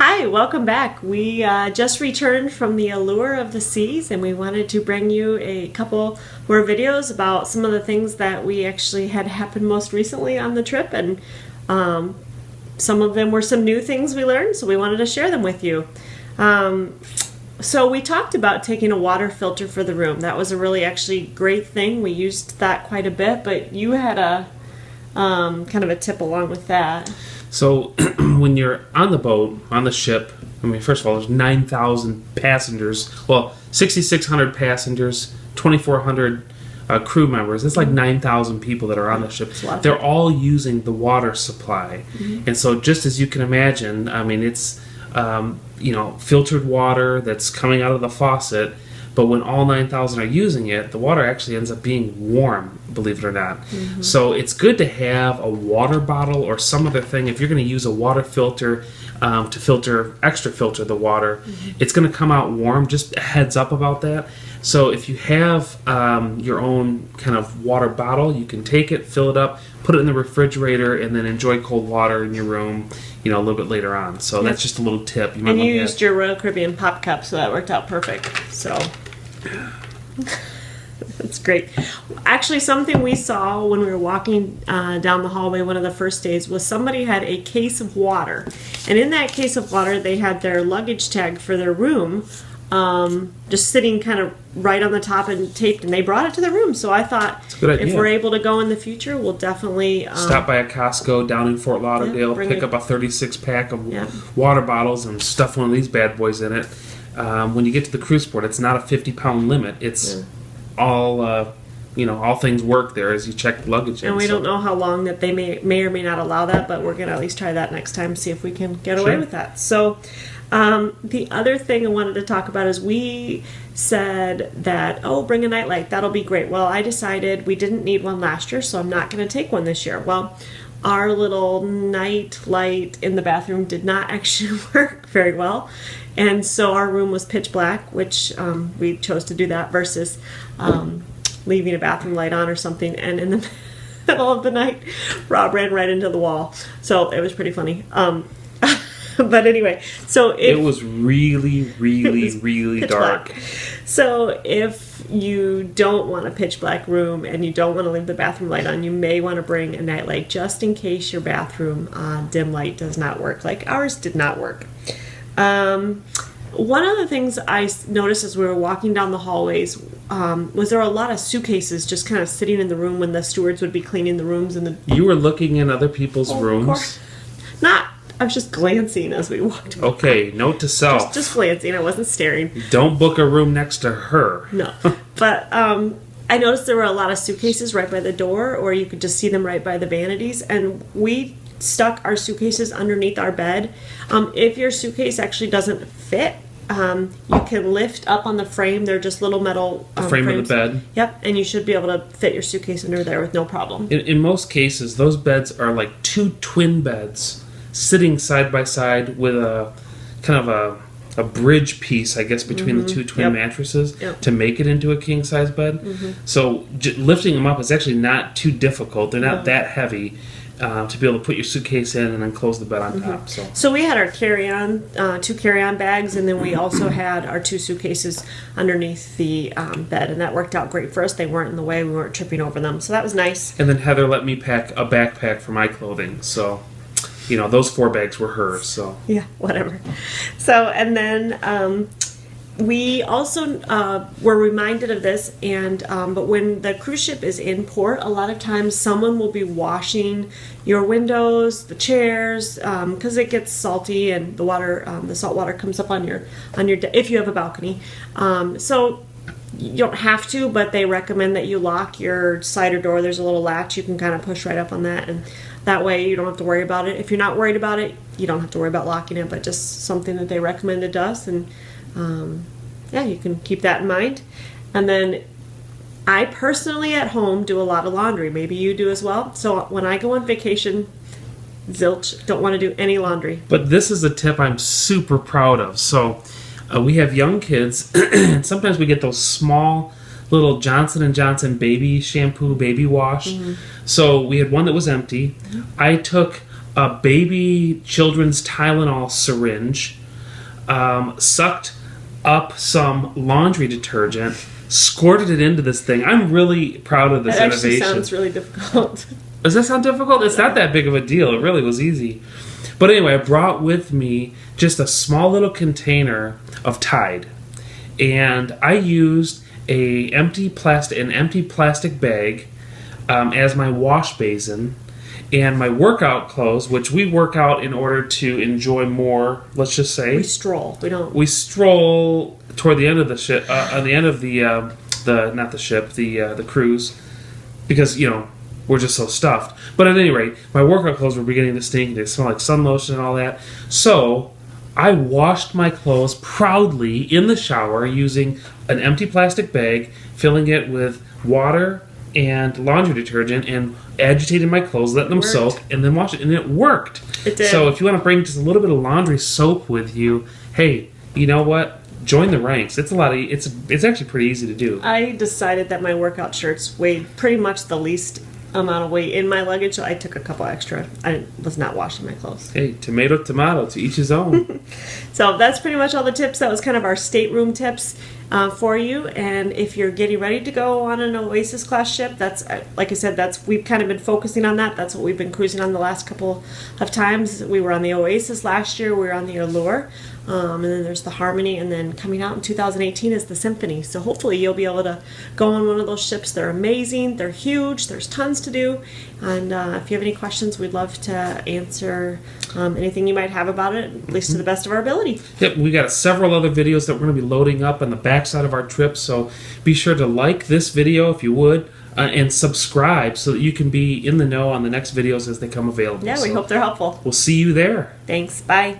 Hi, welcome back. We just returned from the Allure of the Seas, and we wanted to bring you a couple more videos about some of the things that we actually had happen most recently on the trip, and some of them were some new things we learned, so we wanted to share them with you. So we talked about taking a water filter for the room. That was a really actually great thing. We used that quite a bit, but you had a kind of a tip along with that. So when you're on the boat, on the ship, I mean, first of all, there's 9,000 passengers. Well, 6,600 passengers, 2,400 crew members. It's like 9,000 people that are on the ship. They're all using the water supply. Mm-hmm. And so just as you can imagine, I mean, it's, filtered water that's coming out of the faucet. But when all 9,000 are using it, the water actually ends up being warm, believe it or not. Mm-hmm. So it's good to have a water bottle or some other thing. If you're going to use a water filter to extra filter the water, mm-hmm. it's going to come out warm. Just a heads up about that. So if you have your own kind of water bottle, you can take it, fill it up, put it in the refrigerator, and then enjoy cold water in your room, a little bit later on. So that's just a little tip. You used your Royal Caribbean pop cup, so that worked out perfect. So that's great. Actually, something we saw when we were walking down the hallway one of the first days was somebody had a case of water. And in that case of water, they had their luggage tag for their room just sitting kind of right on the top and taped, and they brought it to the room. So I thought if we're able to go in the future, we'll definitely stop by a Costco down in Fort Lauderdale, pick up a 36-pack of water bottles and stuff one of these bad boys in it. When you get to the cruise port, it's not a 50-pound limit. It's all things work there as you check luggage in. And we don't know how long that they may or may not allow that, but we're going to at least try that next time, see if we can get away with that. So the other thing I wanted to talk about is we said that, bring a nightlight. That'll be great. Well, I decided we didn't need one last year, so I'm not going to take one this year. Well, our little night light in the bathroom did not actually work very well. And so our room was pitch black, which we chose to do that versus leaving a bathroom light on or something. And in the middle of the night, Rob ran right into the wall. So it was pretty funny. But anyway, so it was really, really, really dark. Black. So if you don't want a pitch black room and you don't want to leave the bathroom light on, you may want to bring a nightlight just in case your bathroom dim light does not work, like ours did not work. One of the things I noticed as we were walking down the hallways was there were a lot of suitcases just kind of sitting in the room when the stewards would be cleaning the rooms. You were looking in other people's rooms? I was just glancing as we walked by. Okay, note to self. Just glancing. I wasn't staring. Don't book a room next to her. No. But I noticed there were a lot of suitcases right by the door, or you could just see them right by the vanities. And we stuck our suitcases underneath our bed. If your suitcase actually doesn't fit, you can lift up on the frame. They're just little metal frame frames. of the bed. Yep, and you should be able to fit your suitcase under there with no problem. In most cases, those beds are like two twin beds sitting side by side with a kind of a bridge piece, I guess, between the two twin mattresses to make it into a king-size bed. Mm-hmm. So lifting them up is actually not too difficult. They're not that heavy to be able to put your suitcase in and then close the bed on top. So we had our two carry-on bags, and then we also had our two suitcases underneath the bed, and that worked out great for us. They weren't in the way. We weren't tripping over them, so that was nice. And then Heather let me pack a backpack for my clothing, so those 4 bags were hers, so. Yeah, whatever. So, and then we also were reminded of this, but when the cruise ship is in port, a lot of times someone will be washing your windows, the chairs, because it gets salty and the water, the salt water comes up on your if you have a balcony. So you don't have to, but they recommend that you lock your slider door. There's a little latch you can kind of push right up on that, and that way you don't have to worry about it. If you're not worried about it, you don't have to worry about locking it, but just something that they recommended to us, and you can keep that in mind. And then I personally at home do a lot of laundry. Maybe you do as well. So when I go on vacation, zilch, don't want to do any laundry. But this is a tip I'm super proud of. So we have young kids, and sometimes we get those small little Johnson & Johnson baby shampoo, baby wash. Mm-hmm. So we had one that was empty. I took a baby children's Tylenol syringe, sucked up some laundry detergent, squirted it into this thing. I'm really proud of this innovation. It actually sounds really difficult. Does that sound difficult? It's not that big of a deal. It really was easy. But anyway, I brought with me just a small little container of Tide. And I used an empty plastic bag as my wash basin. And my workout clothes, which we work out in order to enjoy more, let's just say. We stroll. We stroll toward the end of the ship, on the end of the cruise, because, we're just so stuffed. But at any rate, my workout clothes were beginning to stink. They smell like sun lotion and all that. So I washed my clothes proudly in the shower using an empty plastic bag, filling it with water and laundry detergent, and agitated my clothes, let them soak, and then wash it. And it worked. It did. So if you want to bring just a little bit of laundry soap with you, hey, you know what? Join the ranks. It's it's actually pretty easy to do. I decided that my workout shirts weighed pretty much the least amount of weight in my luggage, so I took a couple extra. I was not washing my clothes. Hey, tomato, to each his own. So that's pretty much all the tips. That was kind of our stateroom tips for you. And if you're getting ready to go on an Oasis class ship, that's like I said, we've kind of been focusing on that. That's what we've been cruising on the last couple of times. We were on the Oasis last year. We were on the Allure. And then there's the Harmony, and then coming out in 2018 is the Symphony. So hopefully you'll be able to go on one of those ships. They're amazing. They're huge. There's tons to do. And if you have any questions, we'd love to answer anything you might have about it, at least to the best of our ability. Yep, we got several other videos that we're going to be loading up on the backside of our trip. So be sure to like this video if you would, and subscribe so that you can be in the know on the next videos as they come available. Yeah, we hope they're helpful. We'll see you there. Thanks. Bye.